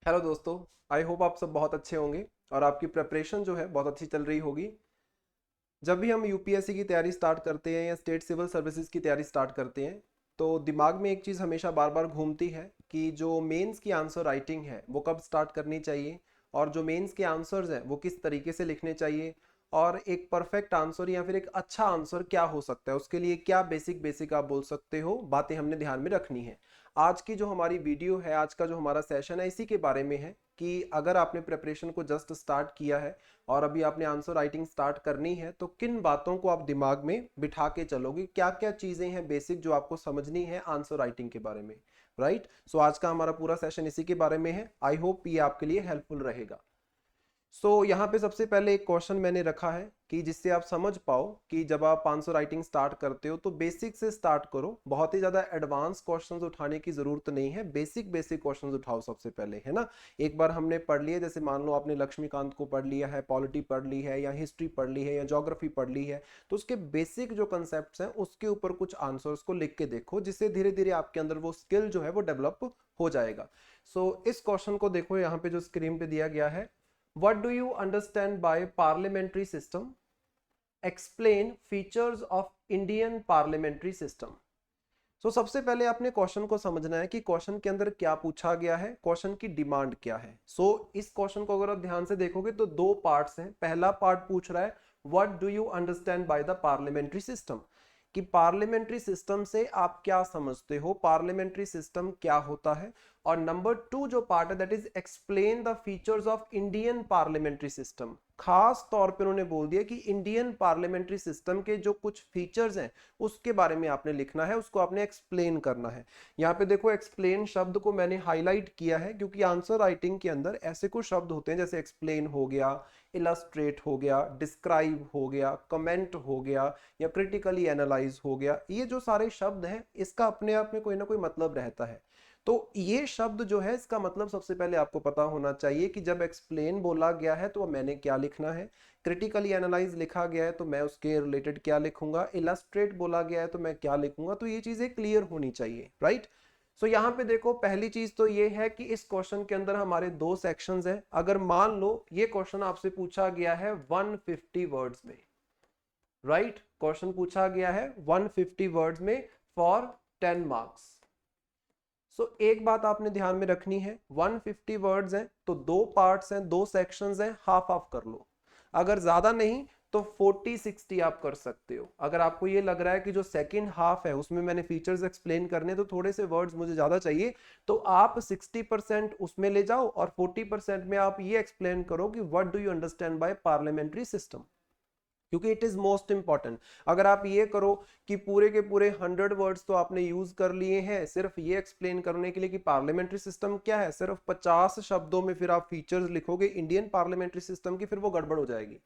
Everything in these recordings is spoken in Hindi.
हेलो दोस्तों। आई होप आप सब बहुत अच्छे होंगे और आपकी प्रिपरेशन जो है बहुत अच्छी चल रही होगी। जब भी हम यूपीएससी की तैयारी स्टार्ट करते हैं या स्टेट सिविल सर्विसेज की तैयारी स्टार्ट करते हैं तो दिमाग में एक चीज़ हमेशा बार बार घूमती है कि जो मेंस की आंसर राइटिंग है वो कब स्टार्ट करनी चाहिए और जो मेंस के आंसर्स हैं वो किस तरीके से लिखने चाहिए और एक परफेक्ट आंसर या फिर एक अच्छा आंसर क्या हो सकता है, उसके लिए क्या बेसिक बेसिक आप बोल सकते हो, बातें हमने ध्यान में रखनी है। आज की जो हमारी वीडियो है, आज का जो हमारा सेशन है, इसी के बारे में है कि अगर आपने प्रिपरेशन को जस्ट स्टार्ट किया है और अभी आपने आंसर राइटिंग स्टार्ट करनी है तो किन बातों को आप दिमाग में बिठा के चलोगे, क्या क्या चीजें हैं बेसिक जो आपको समझनी है आंसर राइटिंग के बारे में। राइट, सो आज का हमारा पूरा सेशन इसी के बारे में है। आई होप ये आपके लिए हेल्पफुल रहेगा। यहाँ पे सबसे पहले एक क्वेश्चन मैंने रखा है कि जिससे आप समझ पाओ कि जब आप आंसर राइटिंग स्टार्ट करते हो तो बेसिक से स्टार्ट करो, बहुत ही ज्यादा एडवांस क्वेश्चंस उठाने की जरूरत नहीं है, बेसिक बेसिक क्वेश्चंस उठाओ सबसे पहले, है ना। एक बार हमने पढ़ लिया, जैसे मान लो आपने लक्ष्मीकांत को पढ़ लिया है, पॉलिटी पढ़ ली है या हिस्ट्री पढ़ ली है या ज्योग्राफी पढ़ ली है, तो उसके बेसिक जो कंसेप्ट हैं उसके ऊपर कुछ आंसर्स को लिख के देखो, जिससे धीरे धीरे आपके अंदर वो स्किल जो है वो डेवलप हो जाएगा। इस क्वेश्चन को देखो, यहाँ पे जो स्क्रीन पे दिया गया है, what do you understand by parliamentary system? Explain features of Indian parliamentary system. सबसे पहले आपने क्वेश्चन को समझना है कि क्वेश्चन के अंदर क्या पूछा गया है, क्वेश्चन की डिमांड क्या है। इस क्वेश्चन को अगर आप ध्यान से देखोगे तो दो पार्ट्स हैं। पहला पार्ट पूछ रहा है what do you understand by the parliamentary system, कि पार्लियामेंट्री सिस्टम से आप क्या समझते हो, पार्लियामेंट्री सिस्टम क्या होता है। और नंबर टू जो पार्ट है that is explain the features of Indian parliamentary system. खास तौर पे उन्होंने बोल दिया कि इंडियन पार्लियामेंट्री सिस्टम के जो कुछ फीचर्स हैं उसके बारे में आपने लिखना है, उसको आपने एक्सप्लेन करना है। यहाँ पे देखो एक्सप्लेन शब्द को मैंने हाईलाइट किया है क्योंकि आंसर राइटिंग के अंदर ऐसे कुछ शब्द होते हैं जैसे एक्सप्लेन हो गया, इलस्ट्रेट हो गया, डिस्क्राइब हो गया, कमेंट हो गया या क्रिटिकली एनालाइज हो गया। ये जो सारे शब्द हैं इसका अपने आप में कोई ना कोई मतलब रहता है। तो ये शब्द जो है इसका मतलब सबसे पहले आपको पता होना चाहिए कि जब एक्सप्लेन बोला गया है तो मैंने क्या लिखना है, क्रिटिकली एनालाइज लिखा गया है तो मैं उसके रिलेटेड क्या लिखूंगा, इलस्ट्रेट बोला गया है तो मैं क्या लिखूंगा। तो ये चीजें क्लियर होनी चाहिए, राइट। यहाँ पे देखो पहली चीज तो ये है कि इस क्वेश्चन के अंदर हमारे दो सेक्शंस हैं। अगर मान लो ये क्वेश्चन आपसे पूछा गया है 150 वर्ड्स में, राइट, क्वेश्चन पूछा गया है 150 वर्ड्स में फॉर 10 मार्क्स। एक बात आपने ध्यान में रखनी है, 150 वर्ड्स हैं तो दो पार्ट्स हैं, दो सेक्शंस हैं, हाफ हाफ कर लो। अगर ज्यादा नहीं तो 40-60 आप कर सकते हो। अगर आपको ये लग रहा है कि जो सेकंड हाफ है उसमें मैंने फीचर्स एक्सप्लेन करने तो थोड़े से वर्ड्स मुझे ज्यादा चाहिए, तो आप 60% उसमें ले जाओ और 40% में आप ये एक्सप्लेन करो कि what do you understand by parliamentary system, क्योंकि इट इज मोस्ट इंपॉर्टेंट। अगर आप ये करो कि पूरे के पूरे 100 वर्ड्स तो आपने यूज कर लिए हैं सिर्फ ये एक्सप्लेन करने के लिए कि पार्लियामेंट्री सिस्टम क्या है, सिर्फ 50 शब्दों में फिर आप फीचर्स लिखोगे इंडियन पार्लियामेंट्री सिस्टम की, फिर वो गड़बड़ हो जाएगी।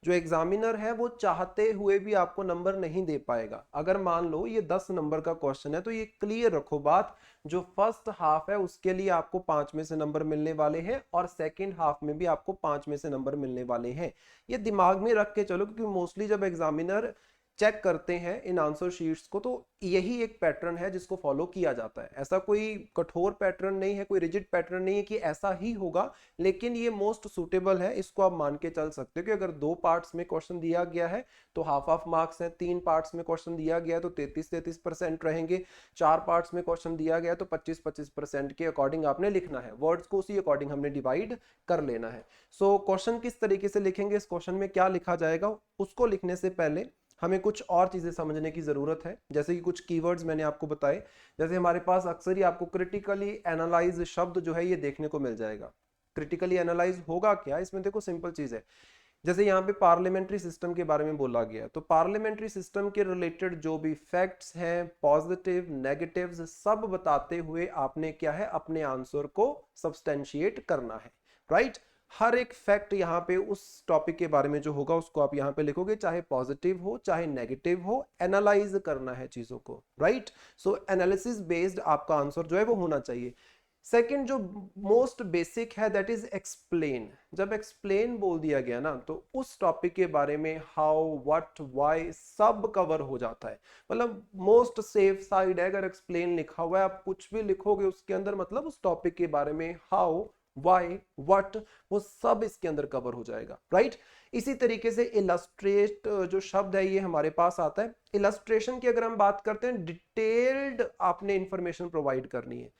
जो एग्जामिनर है वो चाहते हुए भी आपको नंबर नहीं दे पाएगा। अगर मान लो ये 10 नंबर का क्वेश्चन है तो ये क्लियर रखो बात, जो फर्स्ट हाफ है उसके लिए आपको 5 में से नंबर मिलने वाले हैं और सेकंड हाफ में भी आपको 5 में से नंबर मिलने वाले हैं। ये दिमाग में रख के चलो, क्योंकि मोस्टली जब एग्जामिनर चेक करते हैं इन आंसर शीट्स को तो यही एक पैटर्न है जिसको फॉलो किया जाता है। ऐसा कोई कठोर पैटर्न नहीं है, कोई रिजिड पैटर्न नहीं है कि ऐसा ही होगा, लेकिन ये मोस्ट सुटेबल है, इसको आप मान के चल सकते हो कि अगर दो पार्ट्स में क्वेश्चन दिया गया है तो हाफ हाफ मार्क्स है, तीन पार्ट्स में क्वेश्चन दिया गया है तो 33-33% रहेंगे, चार पार्ट्स में क्वेश्चन दिया गया है तो 25-25% के अकॉर्डिंग आपने लिखना है, वर्ड्स को उसी अकॉर्डिंग हमने डिवाइड कर लेना है। क्वेश्चन किस तरीके से लिखेंगे, इस क्वेश्चन में क्या लिखा जाएगा, उसको लिखने से पहले हमें कुछ और चीजें समझने की जरूरत है, जैसे कि कुछ कीवर्ड्स मैंने आपको बताए। जैसे हमारे पास अक्सर ही आपको क्रिटिकली एनालाइज शब्द जो है ये देखने को मिल जाएगा। क्रिटिकली एनालाइज होगा क्या, इसमें देखो सिंपल चीज है, जैसे यहाँ पे पार्लियामेंट्री सिस्टम के बारे में बोला गया तो पार्लियामेंट्री सिस्टम के रिलेटेड जो भी फैक्ट्स हैं, पॉजिटिव नेगेटिव्स, सब बताते हुए आपने क्या है अपने आंसर को सब्सटेंशिएट करना है, राइट। हर एक फैक्ट यहाँ पे उस टॉपिक के बारे में जो होगा उसको आप यहाँ पे लिखोगे, चाहे पॉजिटिव हो चाहे नेगेटिव हो, एनालाइज करना है चीजों को, राइट। एनालिसिस बेस्ड आपका आंसर जो है वो होना चाहिए। सेकंड जो मोस्ट बेसिक है दैट इज एक्सप्लेन। जब एक्सप्लेन बोल दिया गया ना तो उस टॉपिक के बारे में हाउ व्हाट व्हाई सब कवर हो जाता है। मतलब मोस्ट सेफ साइड है अगर एक्सप्लेन लिखा हुआ है, आप कुछ भी लिखोगे उसके अंदर मतलब उस टॉपिक के बारे में हाउ व्हाई, व्हाट, वो सब इसके अंदर कवर हो जाएगा, राइट। इसी तरीके से इलस्ट्रेट जो शब्द है ये हमारे पास आता है। इलस्ट्रेशन की अगर हम बात करते हैं, डिटेल्ड आपने इंफॉर्मेशन प्रोवाइड करनी है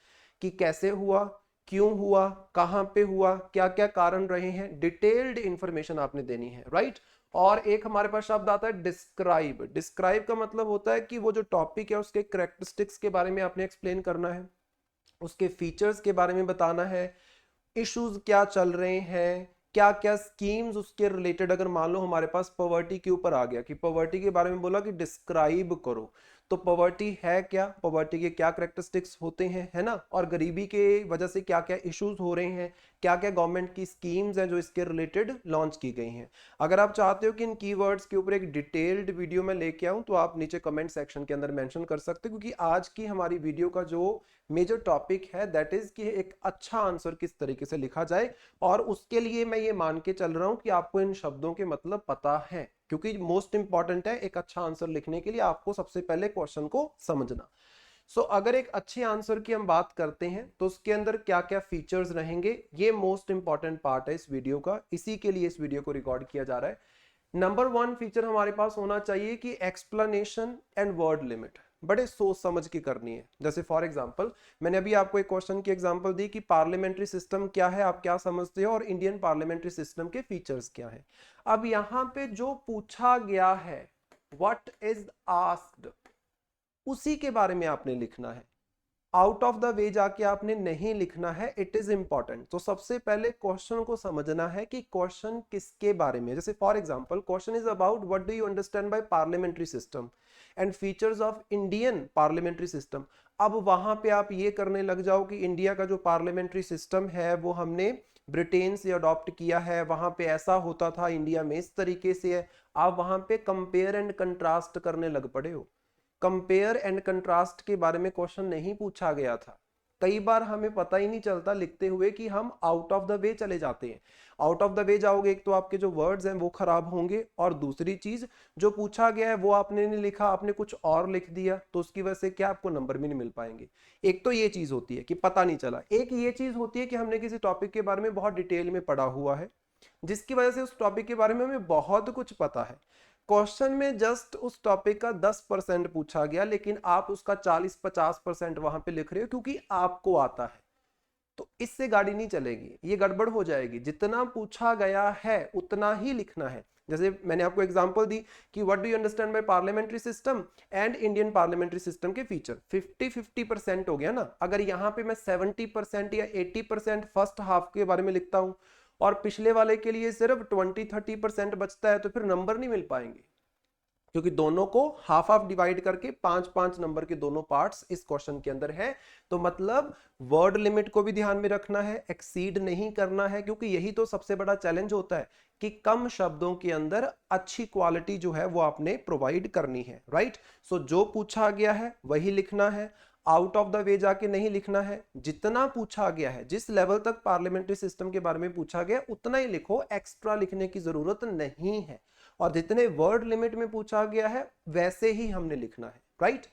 कि कैसे हुआ, क्यों हुआ, कहां पे हुआ, क्या क्या कारण रहे हैं, डिटेल्ड इंफॉर्मेशन आपने देनी है, राइट। और एक हमारे पास शब्द आता है डिस्क्राइब। डिस्क्राइब का मतलब होता है कि वो जो टॉपिक है उसके कैरेक्टरिस्टिक्स के बारे में आपने एक्सप्लेन करना है, उसके फीचर्स के बारे में बताना है, इश्यूज क्या चल रहे हैं, क्या क्या स्कीम्स उसके रिलेटेड। अगर मान लो हमारे पास पॉवर्टी के ऊपर आ गया कि पॉवर्टी के बारे में बोला कि डिस्क्राइब करो, तो पॉवर्टी है क्या, पॉवर्टी के क्या कैरेक्टरिस्टिक्स होते हैं, है ना, और गरीबी के वजह से क्या क्या इश्यूज हो रहे हैं, क्या क्या गवर्नमेंट की स्कीम्स हैं जो इसके रिलेटेड लॉन्च की गई हैं। अगर आप चाहते हो कि इन कीवर्ड्स के ऊपर एक डिटेल्ड वीडियो में लेके आऊं तो आप नीचे कमेंट सेक्शन के अंदर मेंशन कर सकते हो, क्योंकि आज की हमारी वीडियो का जो मेजर टॉपिक है दैट इज कि एक अच्छा आंसर किस तरीके से लिखा जाए। और उसके लिए मैं ये मान के चल रहा हूं कि आपको इन शब्दों के मतलब पता है, क्योंकि मोस्ट इंपॉर्टेंट है एक अच्छा आंसर लिखने के लिए आपको सबसे पहले क्वेश्चन को समझना। अगर एक अच्छे आंसर की हम बात करते हैं तो उसके अंदर क्या क्या फीचर्स रहेंगे, ये मोस्ट इंपॉर्टेंट पार्ट है इस वीडियो का, इसी के लिए इस वीडियो को रिकॉर्ड किया जा रहा है। नंबर 1 फीचर हमारे पास होना चाहिए कि एक्सप्लेनेशन एंड वर्ड लिमिट बड़े सोच समझ के करनी है। जैसे फॉर एग्जांपल मैंने अभी आपको एक क्वेश्चन की एग्जांपल दी कि पार्लियामेंट्री सिस्टम क्या है, आप क्या समझते हो, और इंडियन पार्लियामेंट्री सिस्टम के फीचर्स क्या है। अब यहाँ पे जो पूछा गया है, व्हाट इज आस्क्ड, उसी के बारे में आपने लिखना है। आउट ऑफ द वे जाके आपने नहीं लिखना है, इट इज इंपॉर्टेंट। तो सबसे पहले क्वेश्चन को समझना है कि क्वेश्चन किसके बारे में। जैसे for example question is about what do you understand by parliamentary system and features of Indian parliamentary system. अब वहां पे आप ये करने लग जाओ कि इंडिया का जो पार्लियामेंट्री सिस्टम है वो हमने ब्रिटेन से अडॉप्ट किया है, वहां पे ऐसा होता था, इंडिया में इस तरीके से है। आप वहां पे कंपेयर एंड कंट्रास्ट करने लग पड़े हो। कंपेयर एंड कंट्रास्ट के बारे में क्वेश्चन नहीं पूछा गया था। कई बार हमें पता ही नहीं चलता लिखते हुए कि हम आउट ऑफ द वे चले जाते हैं। आउट ऑफ द वे जाओगे एक तो आपके जो वर्ड्स हैं वो खराब होंगे, और दूसरी चीज जो पूछा गया है वो आपने नहीं लिखा, आपने कुछ और लिख दिया, तो उसकी वजह से क्या आपको नंबर भी नहीं मिल पाएंगे। एक तो ये चीज होती है कि पता नहीं चला, एक ये चीज होती है कि हमने किसी टॉपिक के बारे में बहुत डिटेल में पढ़ा हुआ है जिसकी वजह से उस टॉपिक के बारे में हमें बहुत कुछ पता है। क्वेश्चन में जस्ट उस टॉपिक का 10% पूछा गया, लेकिन आप उसका 40-50% वहां पे लिख रहे हो क्योंकि आपको आता है। तो इससे गाड़ी नहीं चलेगी, ये गड़बड़ हो जाएगी। जितना पूछा गया है उतना ही लिखना है। जैसे मैंने आपको एग्जांपल दी कि what do you understand by parliamentary system and Indian parliamentary system के फीचर, 50-50% हो गया ना। अगर यहाँ पे मैं 70% या 80% फर्स्ट हाफ के बारे में लिखता हूं और पिछले वाले के लिए सिर्फ 20-30% बचता है, तो फिर नंबर नहीं मिल पाएंगे, क्योंकि दोनों को हाफ हाफ डिवाइड करके 5-5 नंबर के दोनों पार्ट्स इस क्वेश्चन के अंदर है। तो मतलब वर्ड लिमिट को भी ध्यान में रखना है, एक्सीड नहीं करना है, क्योंकि यही तो सबसे बड़ा चैलेंज होता है कि कम शब्दों के अंदर अच्छी क्वालिटी जो है वो आपने प्रोवाइड करनी है, राइट। जो पूछा गया है वही लिखना है, आउट ऑफ द वे जाके नहीं लिखना है। जितना पूछा गया है, जिस लेवल तक पार्लियामेंट्री सिस्टम के बारे में पूछा गया उतना ही लिखो, एक्स्ट्रा लिखने की जरूरत नहीं है। और जितने वर्ड लिमिट में पूछा गया है वैसे ही हमने लिखना है, राइट।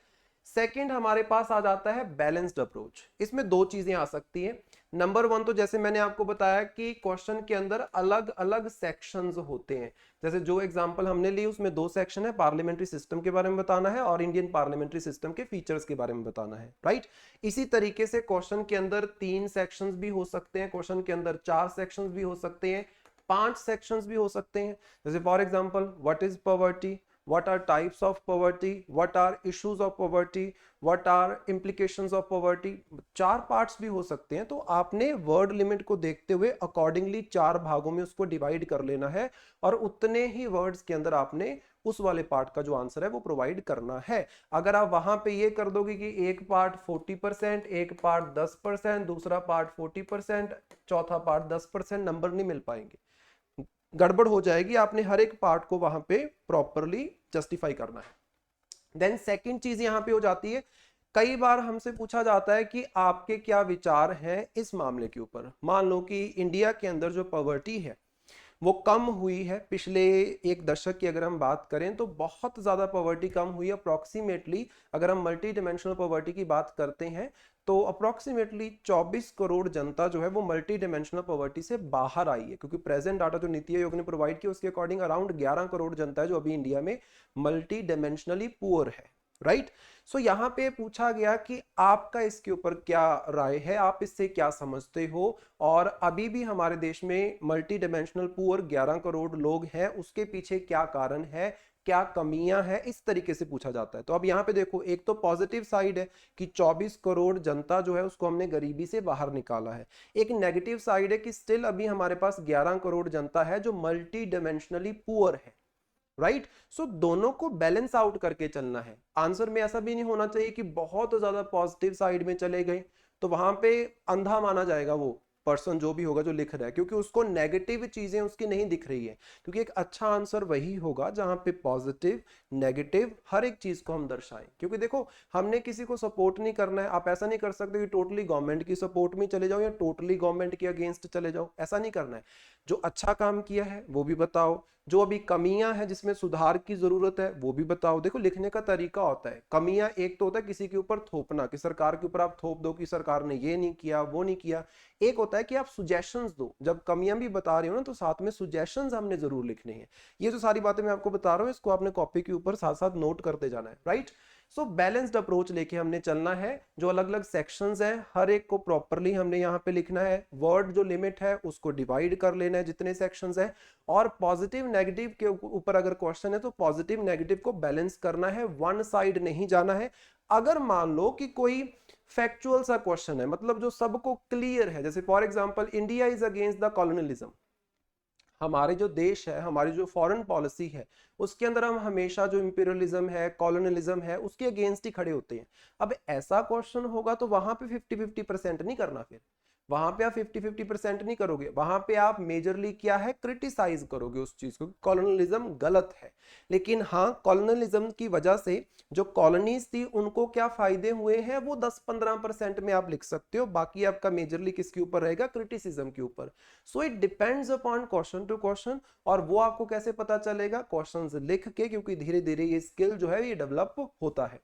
सेकंड हमारे पास आ जाता है बैलेंस्ड अप्रोच। इसमें दो चीजें आ सकती हैं। नंबर 1 तो जैसे मैंने आपको बताया कि क्वेश्चन के अंदर अलग अलग सेक्शंस होते हैं। जैसे जो एग्जांपल हमने ली उसमें 2 सेक्शन है, पार्लियामेंट्री सिस्टम के बारे में बताना है और इंडियन पार्लियामेंट्री सिस्टम के फीचर्स के बारे में बताना है, राइट। इसी तरीके से क्वेश्चन के अंदर 3 सेक्शंस भी हो सकते हैं, क्वेश्चन के अंदर 4 सेक्शंस भी हो सकते हैं, 5 सेक्शंस भी हो सकते हैं। जैसे for example what is poverty, what are types of poverty, what are issues of poverty, what are implications of poverty, 4 parts भी हो सकते हैं। तो आपने वर्ड लिमिट को देखते हुए अकॉर्डिंगली 4 भागों में उसको डिवाइड कर लेना है, और उतने ही वर्ड्स के अंदर आपने उस वाले पार्ट का जो आंसर है वो प्रोवाइड करना है। अगर आप वहां पे ये कर दोगे कि एक पार्ट 40%, एक पार्ट 10%, दूसरा पार्ट 40%, चौथा पार्ट 10%, नंबर नहीं मिल पाएंगे, गड़बड़ हो जाएगी। आपने हर एक पार्ट को वहां पे प्रॉपरली जस्टिफाई करना है। देन सेकंड चीज यहां पे हो जाती है, कई बार हमसे पूछा जाता है कि आपके क्या विचार हैं इस मामले के ऊपर। मान लो कि इंडिया के अंदर जो पॉवर्टी है वो कम हुई है। पिछले एक दशक की अगर हम बात करें तो बहुत ज़्यादा पॉवर्टी कम हुई है। अप्रॉक्सीमेटली अगर हम मल्टी डिमेंशनल पॉवर्टी की बात करते हैं तो अप्रॉक्सीमेटली 24 करोड़ जनता जो है वो मल्टी डिमेंशनल पॉवर्टी से बाहर आई है, क्योंकि प्रेजेंट डाटा जो नीति आयोग ने प्रोवाइड किया उसके अकॉर्डिंग अराउंड 11 करोड़ जनता है जो अभी इंडिया में मल्टी डिमेंशनली पुअर है, राइट। सो यहाँ पे पूछा गया कि आपका इसके ऊपर क्या राय है, आप इससे क्या समझते हो, और अभी भी हमारे देश में मल्टी डिमेंशनल पुअर 11 करोड़ लोग हैं, उसके पीछे क्या कारण है, क्या कमियां हैं, इस तरीके से पूछा जाता है। तो अब यहाँ पे देखो, एक तो पॉजिटिव साइड है कि 24 करोड़ जनता जो है उसको हमने गरीबी से बाहर निकाला है। एक नेगेटिव साइड है कि स्टिल अभी हमारे पास 11 करोड़ जनता है जो मल्टी डिमेंशनली पुअर है, राइट। सो दोनों को बैलेंस आउट करके चलना है। आंसर में ऐसा भी नहीं होना चाहिए कि बहुत ज्यादा पॉजिटिव साइड में चले गए तो वहां पे अंधा माना जाएगा वो पर्सन जो भी होगा जो लिख रहा है, क्योंकि उसको नेगेटिव चीजें उसकी नहीं दिख रही है। क्योंकि एक अच्छा आंसर वही होगा जहां पे पॉजिटिव नेगेटिव हर एक चीज को हम दर्शाएं। क्योंकि देखो, हमने किसी को सपोर्ट नहीं करना है। आप ऐसा नहीं कर सकते कि टोटली गवर्नमेंट की सपोर्ट में चले जाओ या टोटली गवर्नमेंट के अगेंस्ट चले जाओ, ऐसा नहीं करना है। जो अच्छा काम किया है वो भी बताओ, जो अभी कमियां हैं जिसमें सुधार की जरूरत है वो भी बताओ। देखो, लिखने का तरीका होता है। कमियां एक तो होता है किसी के ऊपर थोपना, कि सरकार के ऊपर आप थोप दो कि सरकार ने ये नहीं किया वो नहीं किया। एक होता है कि आप सुजेशंस दो। जब कमियां भी बता रहे हो ना तो साथ में सुजेशंस हमने जरूर लिखने हैं। ये जो सारी बातें मैं आपको बता रहा हूँ इसको आपने कॉपी के ऊपर साथ साथ नोट करते जाना है, राइट। सो बैलेंस्ड अप्रोच लेके हमने चलना है। जो अलग अलग सेक्शंस हैं हर एक को प्रॉपरली हमने यहाँ पे लिखना है। वर्ड जो लिमिट है उसको डिवाइड कर लेना है जितने सेक्शंस हैं। और पॉजिटिव नेगेटिव के ऊपर अगर क्वेश्चन है तो पॉजिटिव नेगेटिव को बैलेंस करना है, वन साइड नहीं जाना है। अगर मान लो कि कोई फैक्चुअल सा क्वेश्चन है, मतलब जो सबको क्लियर है, जैसे for example India is against the colonialism, हमारे जो देश है, हमारी जो फॉरेन पॉलिसी है उसके अंदर हम हमेशा जो इंपीरियलिज्म है, कॉलोनियलिज्म है, उसके अगेंस्ट ही खड़े होते हैं। अब ऐसा क्वेश्चन होगा तो वहां पे 50-50% नहीं करना। फिर वहां पे आप 50-50% नहीं करोगे, वहां पे आप मेजरली क्या है, क्रिटिसाइज करोगे उस चीज को, कॉलोनियलिज्म गलत है। लेकिन हाँ, कॉलोनियलिज्म की वजह से जो कॉलोनीज थी उनको क्या फायदे हुए हैं वो 10-15% में आप लिख सकते हो। बाकी आपका मेजरली किसके ऊपर रहेगा, क्रिटिसिज्म के ऊपर। So it depends upon question to question. और वो आपको कैसे पता चलेगा, क्वेश्चंस लिख के, क्योंकि धीरे धीरे ये स्किल जो है ये डेवलप होता है।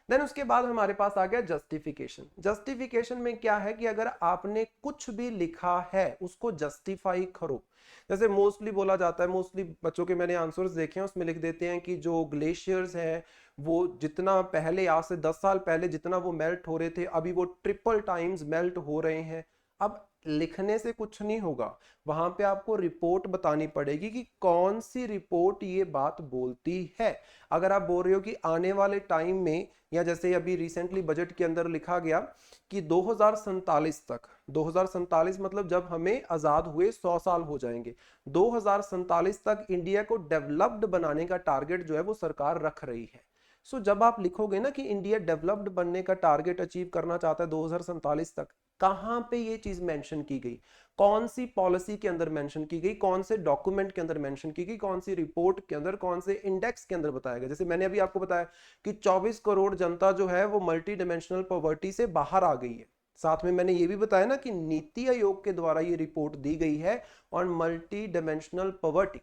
देन उसके बाद हमारे पास आ गया जस्टिफिकेशन। जस्टिफिकेशन में क्या है कि अगर आपने कुछ भी लिखा है उसको जस्टिफाई करो। जैसे मोस्टली बोला जाता है, मोस्टली बच्चों के मैंने आंसर्स देखे हैं उसमें लिख देते हैं कि जो ग्लेशियर्स हैं वो जितना पहले, आज से 10 साल पहले जितना वो मेल्ट हो रहे थे अभी वो ट्रिपल टाइम्स मेल्ट हो रहे हैं। अब लिखने से कुछ नहीं होगा, वहां पे आपको रिपोर्ट बतानी पड़ेगी कि कौन सी रिपोर्ट ये बात बोलती है। अगर आप बोल रहे हो कि आने वाले टाइम में, या जैसे अभी रिसेंटली बजट के अंदर लिखा गया कि 2047 तक, 2047 मतलब जब हमें आजाद हुए 100 साल हो जाएंगे, 2047 तक इंडिया को डेवलप्ड बनाने का टारगेट जो है वो सरकार रख रही है। सो जब आप लिखोगे ना कि इंडिया डेवलप्ड बनने का टारगेट अचीव करना चाहता है 2047 तक, कहां पे ये चीज मेंशन की गई, कौन सी पॉलिसी के अंदर मेंशन की गई, कौन से डॉक्यूमेंट के अंदर मेंशन की गई, कौन सी रिपोर्ट के अंदर, कौन से इंडेक्स के अंदर बताया गया। जैसे मैंने अभी आपको बताया कि 24 करोड़ जनता जो है वो मल्टी डिमेंशनल पॉवर्टी से बाहर आ गई है। साथ में मैंने ये भी बताया ना कि नीति आयोग के द्वारा ये रिपोर्ट दी गई है ऑन मल्टी डिमेंशनल पॉवर्टी,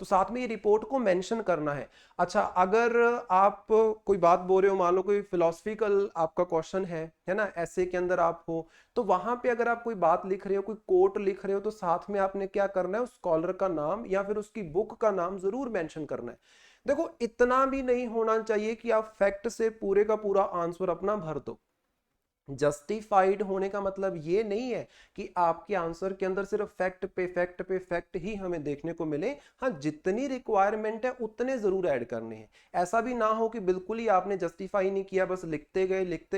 तो साथ में ये रिपोर्ट को मेंशन करना है। अच्छा, अगर आप कोई बात बोल रहे हो, मान लो कोई फिलोसफिकल आपका क्वेश्चन है ना, ऐसे के अंदर आप हो, तो वहां पे अगर आप कोई बात लिख रहे हो, कोई कोट लिख रहे हो, तो साथ में आपने क्या करना है, उस स्कॉलर का नाम या फिर उसकी बुक का नाम जरूर मेंशन करना है। देखो, इतना भी नहीं होना चाहिए कि आप फैक्ट से पूरे का पूरा आंसर अपना भर दो। जस्टिफाइड होने का मतलब ये नहीं है कि आपके आंसर के अंदर सिर्फ फैक्ट पे फैक्ट पे फैक्ट ही हमें देखने को मिले। हाँ, जितनी रिक्वायरमेंट है उतने जरूर ऐड करने हैं। ऐसा भी ना हो कि बिल्कुल ही आपने जस्टिफाई नहीं किया, बस लिखते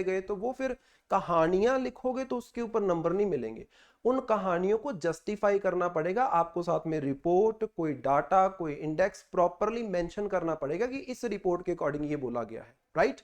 गए, तो वो फिर कहानियां लिखोगे तो उसके ऊपर नंबर नहीं मिलेंगे। उन कहानियों को जस्टिफाई करना पड़ेगा आपको, साथ में रिपोर्ट, कोई डाटा, कोई इंडेक्स प्रॉपरली मेंशन करना पड़ेगा कि इस रिपोर्ट के अकॉर्डिंग ये बोला गया है, राइट।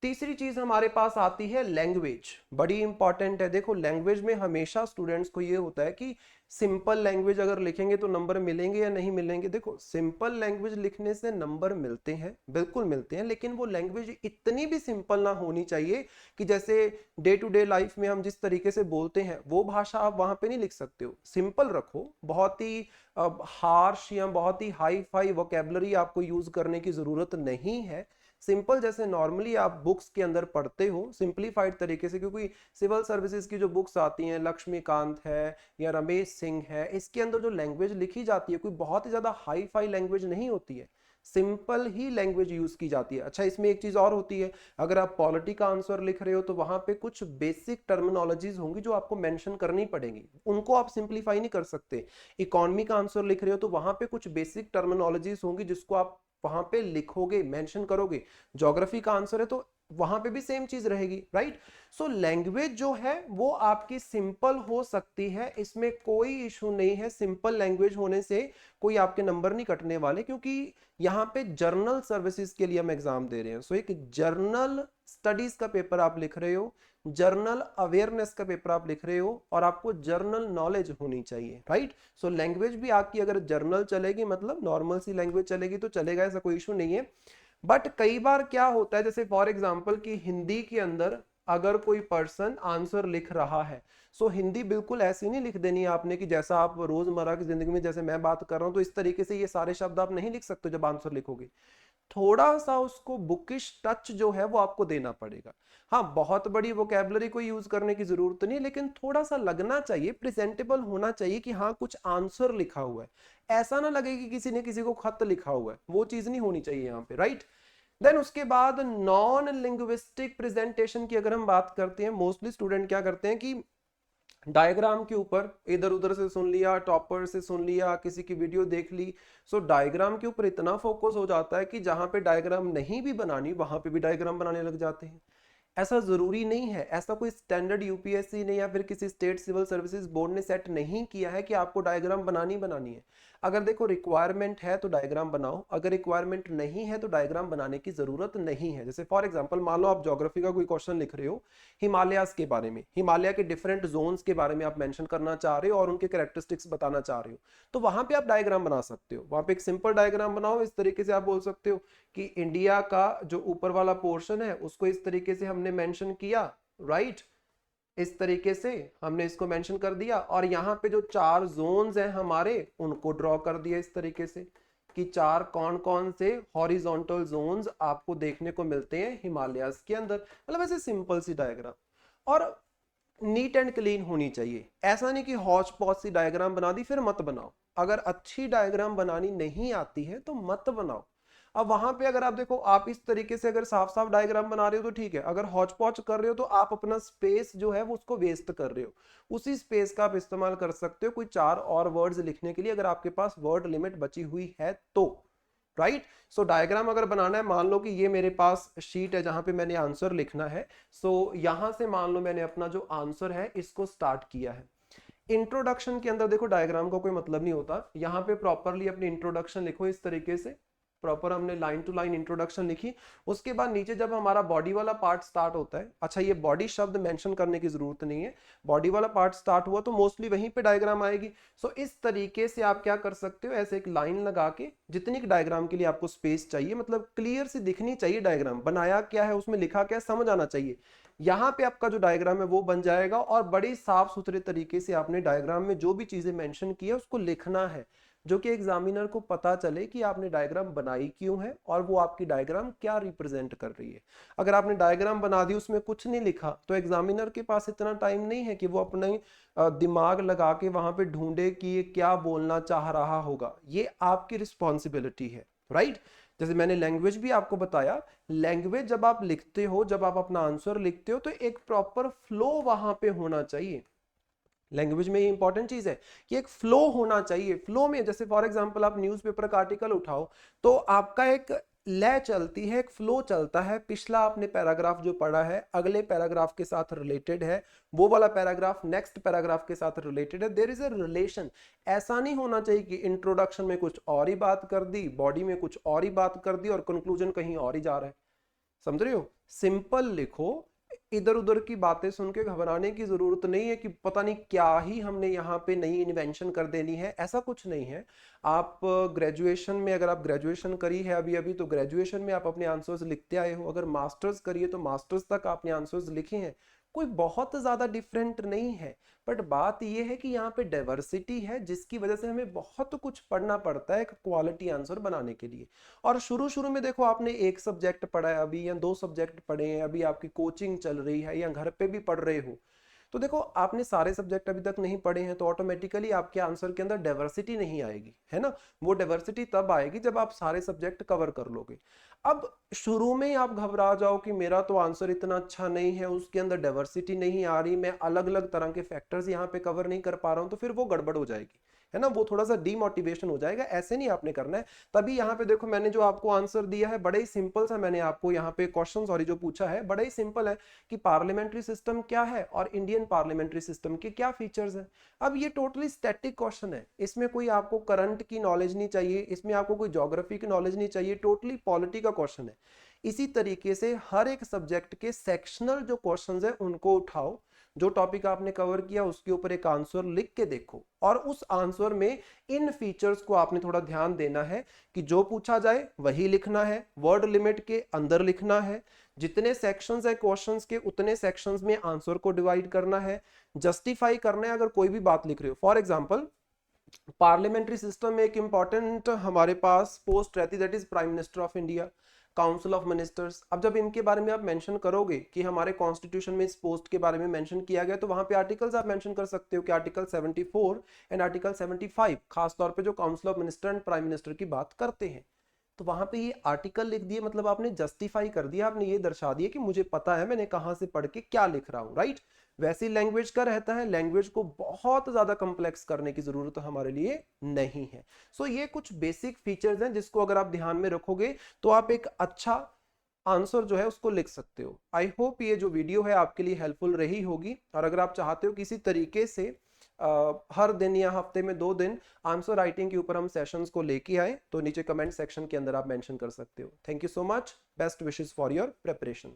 तीसरी चीज हमारे पास आती है लैंग्वेज, बड़ी इंपॉर्टेंट है। देखो लैंग्वेज में हमेशा स्टूडेंट्स को ये होता है कि सिंपल लैंग्वेज अगर लिखेंगे तो नंबर मिलेंगे या नहीं मिलेंगे। देखो सिंपल लैंग्वेज लिखने से नंबर मिलते हैं, बिल्कुल मिलते हैं, लेकिन वो लैंग्वेज इतनी भी सिंपल ना होनी चाहिए कि जैसे डे टू डे लाइफ में हम जिस तरीके से बोलते हैं वो भाषा आप वहां पे नहीं लिख सकते हो। सिंपल रखो, बहुत ही हार्श या बहुत ही हाई फाई वोकेबलरी आपको यूज करने की जरूरत नहीं है। सिंपल जैसे नॉर्मली आप बुक्स के अंदर पढ़ते हो सिंप्लीफाइड तरीके से, क्योंकि सिविल सर्विसेज की जो बुक्स आती हैं, लक्ष्मीकांत है या रमेश सिंह है, इसके अंदर जो लैंग्वेज लिखी जाती है कोई बहुत ही ज्यादा हाई फाई लैंग्वेज नहीं होती है, सिंपल ही लैंग्वेज यूज की जाती है। अच्छा इसमें एक चीज और होती है, अगर आप पॉलिटी का आंसर लिख रहे हो तो वहां पे कुछ बेसिक टर्मिनोलॉजीज होंगी जो आपको मेंशन करनी पड़ेंगी, उनको आप सिंप्लीफाई नहीं कर सकते। इकोनॉमी का आंसर लिख रहे हो तो वहां पे कुछ बेसिक टर्मिनोलॉजीज होंगी जिसको आप वहां पे लिखोगे, मेंशन करोगे। ज्योग्राफी का आंसर है तो वहां पे भी सेम चीज रहेगी, राइट। सो लैंग्वेज जो है वो आपकी सिंपल हो सकती है, इसमें कोई इशू नहीं है। सिंपल लैंग्वेज होने से कोई आपके नंबर नहीं कटने वाले, क्योंकि यहाँ पे जर्नल सर्विसेज के लिए हम एग्जाम दे रहे हैं। सो एक जर्नल स्टडीज का पेपर आप लिख रहे हो, जर्नल अवेयरनेस का पेपर आप लिख रहे हो, और आपको जर्नल नॉलेज होनी चाहिए, राइट। सो लैंग्वेज भी आपकी अगर जर्नल चलेगी, मतलब नॉर्मल सी लैंग्वेज चलेगी तो चलेगा, ऐसा कोई इशू नहीं है। बट कई बार क्या होता है, जैसे फॉर एग्जांपल कि हिंदी के अंदर अगर कोई पर्सन आंसर लिख रहा है, सो हिंदी बिल्कुल ऐसी नहीं लिख देनी है आपने कि जैसा आप रोजमर्रा की जिंदगी में जैसे मैं बात कर रहा हूं तो इस तरीके से ये सारे शब्द आप नहीं लिख सकते जब आंसर लिखोगे। थोड़ा सा उसको बुकिश टच जो है वो आपको देना पड़ेगा। हाँ बहुत बड़ी वोकेबलरी को यूज करने की जरूरत नहीं, लेकिन थोड़ा सा लगना चाहिए, प्रेजेंटेबल होना चाहिए कि हाँ कुछ आंसर लिखा हुआ है, ऐसा ना लगे कि किसी ने किसी को खत लिखा हुआ है, वो चीज नहीं होनी चाहिए यहाँ पे, राइट। देन उसके बाद नॉन लिंग्विस्टिक प्रेजेंटेशन की अगर हम बात करते हैं, मोस्टली स्टूडेंट क्या करते हैं कि डायग्राम के ऊपर इधर उधर से सुन लिया, टॉपर से सुन लिया, किसी की वीडियो देख ली, सो डायग्राम के ऊपर इतना फोकस हो जाता है कि जहां पे डायग्राम नहीं भी बनानी वहां पे भी डायग्राम बनाने लग जाते हैं। ऐसा जरूरी नहीं है, ऐसा कोई स्टैंडर्ड यूपीएससी ने या फिर किसी स्टेट सिविल सर्विसेज बोर्ड ने सेट नहीं किया है कि आपको डायग्राम बनानी है। अगर देखो रिक्वायरमेंट है तो डायग्राम बनाओ, अगर रिक्वायरमेंट नहीं है तो डायग्राम बनाने की जरूरत नहीं है। जैसे फॉर एग्जांपल मान लो आप ज्योग्राफी का कोई क्वेश्चन लिख रहे हो, हिमालयाज के बारे में, हिमालय के डिफरेंट जोन्स के बारे में आप मेंशन करना चाह रहे हो और उनके कैरेक्टरिस्टिक्स बताना चाह रहे हो, तो वहां पे आप डायग्राम बना सकते हो। वहां पे एक सिंपल डायग्राम बनाओ, इस तरीके से आप बोल सकते हो कि इंडिया का जो ऊपर वाला पोर्शन है उसको इस तरीके से हमने मेंशन किया, राइट, इस तरीके से हमने इसको मेंशन कर दिया, और यहाँ पे जो 4 जोन्स हैं हमारे उनको ड्रॉ कर दिया इस तरीके से कि 4 कौन कौन से हॉरिजॉन्टल जोन्स आपको देखने को मिलते हैं हिमालयाज के अंदर। मतलब ऐसे सिंपल सी डायग्राम, और नीट एंड क्लीन होनी चाहिए। ऐसा नहीं कि हौच पौच सी डायग्राम बना दी फिर मत बनाओ। अगर अच्छी डायग्राम बनानी नहीं आती है तो मत बनाओ। अब वहां पे अगर आप देखो, आप इस तरीके से अगर साफ साफ डायग्राम बना रहे हो तो ठीक है, अगर हौच पौच कर रहे हो तो आप अपना स्पेस जो है वो उसको वेस्ट कर रहे हो। उसी स्पेस का आप इस्तेमाल कर सकते हो कोई 4 और वर्ड्स लिखने के लिए, अगर आपके पास वर्ड लिमिट बची हुई है तो, राइट। सो डायग्राम अगर बनाना है, मान लो कि ये मेरे पास शीट है जहां पे मैंने आंसर लिखना है। सो यहां से मान लो मैंने अपना जो आंसर है इसको स्टार्ट किया है। इंट्रोडक्शन के अंदर देखो डायग्राम का कोई मतलब नहीं होता, यहाँ पे प्रॉपरली अपनी इंट्रोडक्शन लिखो इस तरीके से, प्रॉपर हमने लाइन टू लाइन इंट्रोडक्शन लिखी। उसके बाद नीचे जब हमारा बॉडी वाला पार्ट स्टार्ट होता है, अच्छा ये बॉडी शब्द मेंशन करने की जरूरत नहीं है, बॉडी वाला पार्ट स्टार्ट हुआ तो मोस्टली वहीं पे डायग्राम आएगी। सो इस तरीके से आप क्या कर सकते हो, ऐसे एक लाइन लगा के, जितनी डायग्राम के लिए आपको स्पेस चाहिए, मतलब क्लियर सी दिखनी चाहिए डायग्राम, बनाया क्या है उसमें लिखा क्या है समझ आना चाहिए, यहाँ पे आपका जो डायग्राम है वो बन जाएगा। और बड़ी साफ सुथरे तरीके से आपने डायग्राम में जो भी चीजें मेंशन की है उसको लिखना है, जो कि एग्जामिनर को पता चले कि आपने डायग्राम बनाई क्यों है और वो आपकी डायग्राम क्या रिप्रेजेंट कर रही है। अगर आपने डायग्राम बना दी उसमें कुछ नहीं लिखा तो एग्जामिनर के पास इतना टाइम नहीं है कि वो अपने दिमाग लगा के वहां पे ढूंढे कि ये क्या बोलना चाह रहा होगा। ये आपकी रिस्पॉन्सिबिलिटी है, राइट। जैसे मैंने लैंग्वेज भी आपको बताया, लैंग्वेज जब आप लिखते हो, जब आप अपना आंसर लिखते हो तो एक प्रॉपर फ्लो वहां पे होना चाहिए। लैंग्वेज में ये इंपॉर्टेंट चीज है कि एक फ्लो होना चाहिए। फ्लो में जैसे फॉर एग्जांपल आप न्यूज़पेपर का आर्टिकल उठाओ तो आपका एक लय चलती है, एक फ्लो चलता है, पिछला आपने पैराग्राफ जो पढ़ा है अगले पैराग्राफ के साथ रिलेटेड है, वो वाला पैराग्राफ नेक्स्ट पैराग्राफ के साथ रिलेटेड है, देयर इज अ रिलेशन। ऐसा नहीं होना चाहिए कि इंट्रोडक्शन में कुछ और ही बात कर दी, बॉडी में कुछ और ही बात कर दी और कंक्लूजन कहीं और ही जा रहा है। समझ रहे हो, सिंपल लिखो, इधर उधर की बातें सुन के घबराने की जरूरत नहीं है कि पता नहीं क्या ही हमने यहाँ पे नई इन्वेंशन कर देनी है, ऐसा कुछ नहीं है। आप ग्रेजुएशन में, अगर आप ग्रेजुएशन करी है अभी अभी, तो ग्रेजुएशन में आप अपने आंसर्स लिखते आए हो, अगर मास्टर्स करिए तो मास्टर्स तक आपने आंसर्स लिखे हैं, कोई बहुत ज्यादा डिफरेंट नहीं है। बट बात यह है कि यहाँ पे डाइवर्सिटी है, जिसकी वजह से हमें बहुत कुछ पढ़ना पड़ता है एक क्वालिटी आंसर बनाने के लिए। और शुरू शुरू में देखो, आपने एक सब्जेक्ट पढ़ा है अभी, या 2 सब्जेक्ट पढ़े हैं अभी, आपकी कोचिंग चल रही है या घर पे भी पढ़ रहे हो, तो देखो आपने सारे सब्जेक्ट अभी तक नहीं पढ़े हैं, तो ऑटोमेटिकली आपके आंसर के अंदर डाइवर्सिटी नहीं आएगी, है ना। वो डाइवर्सिटी तब आएगी जब आप सारे सब्जेक्ट कवर कर लोगे। अब शुरू में ही आप घबरा जाओ कि मेरा तो आंसर इतना अच्छा नहीं है, उसके अंदर डाइवर्सिटी नहीं आ रही, मैं अलग अलग तरह के फैक्टर्स यहाँ पे कवर नहीं कर पा रहा हूँ, तो फिर वो गड़बड़ हो जाएगी, है ना, वो थोड़ा सा डीमोटिवेशन हो जाएगा। ऐसे नहीं आपने करना है। तभी यहाँ पे देखो, मैंने जो आपको आंसर दिया है बड़े ही सिंपल सा, मैंने आपको यहाँ पे क्वेश्चन सॉरी जो पूछा है बड़ा ही सिंपल है कि पार्लियामेंट्री सिस्टम क्या है और इंडियन पार्लियामेंट्री सिस्टम के क्या फीचर्स हैं। अब ये टोटली स्टैटिक क्वेश्चन है, इसमें कोई आपको करंट की नॉलेज नहीं चाहिए, इसमें आपको कोई ज्योग्राफी की नॉलेज नहीं चाहिए, टोटली पॉलिटी का क्वेश्चन है। इसी तरीके से हर एक सब्जेक्ट के सेक्शनल जो क्वेश्चंस है उनको उठाओ, जो टॉपिक आपने कवर किया उसके ऊपर एक आंसर लिख के देखो, और उस आंसर में इन फीचर्स को आपने थोड़ा ध्यान देना है कि जो पूछा जाए वही लिखना है, वर्ड लिमिट के अंदर लिखना है, जितने सेक्शंस है क्वेश्चंस के उतने सेक्शंस में आंसर को डिवाइड करना है, जस्टिफाई करना है अगर कोई भी बात लिख रहे हो। फॉर एग्जांपल, पार्लियामेंट्री सिस्टम में एक इंपॉर्टेंट हमारे पास पोस्ट रहती है, that is prime minister of India, council of ministers. अब जब इनके बारे में आप मेंशन करोगे कि हमारे कॉन्स्टिट्यूशन में इस पोस्ट के बारे में मेंशन किया गया, तो वहां पे आर्टिकल्स आप मेंशन कर सकते हो कि आर्टिकल 74 एंड आर्टिकल 75, खास तौर पे जो council of minister and prime minister की बात करते हैं, तो वहां पे ये आर्टिकल लिख दिए, मतलब आपने जस्टिफाई कर दिया, आपने ये दर्शा दिया कि मुझे पता है मैंने कहां से पढ़ के क्या लिख रहा हूं, राइट। वैसी लैंग्वेज का रहता है, लैंग्वेज को बहुत ज्यादा कॉम्प्लेक्स करने की जरूरत हमारे लिए नहीं है। सो ये कुछ बेसिक फीचर्स हैं जिसको अगर आप ध्यान में रखोगे तो आप एक अच्छा आंसर जो है उसको लिख सकते हो। आई होप ये जो वीडियो है आपके लिए हेल्पफुल रही होगी, और अगर आप चाहते हो किसी तरीके से हर दिन या हफ्ते में 2 दिन आंसर राइटिंग के ऊपर हम सेशंस को लेके आए, तो नीचे कमेंट सेक्शन के अंदर आप मेंशन कर सकते हो। Thank you so much, best wishes for your preparation.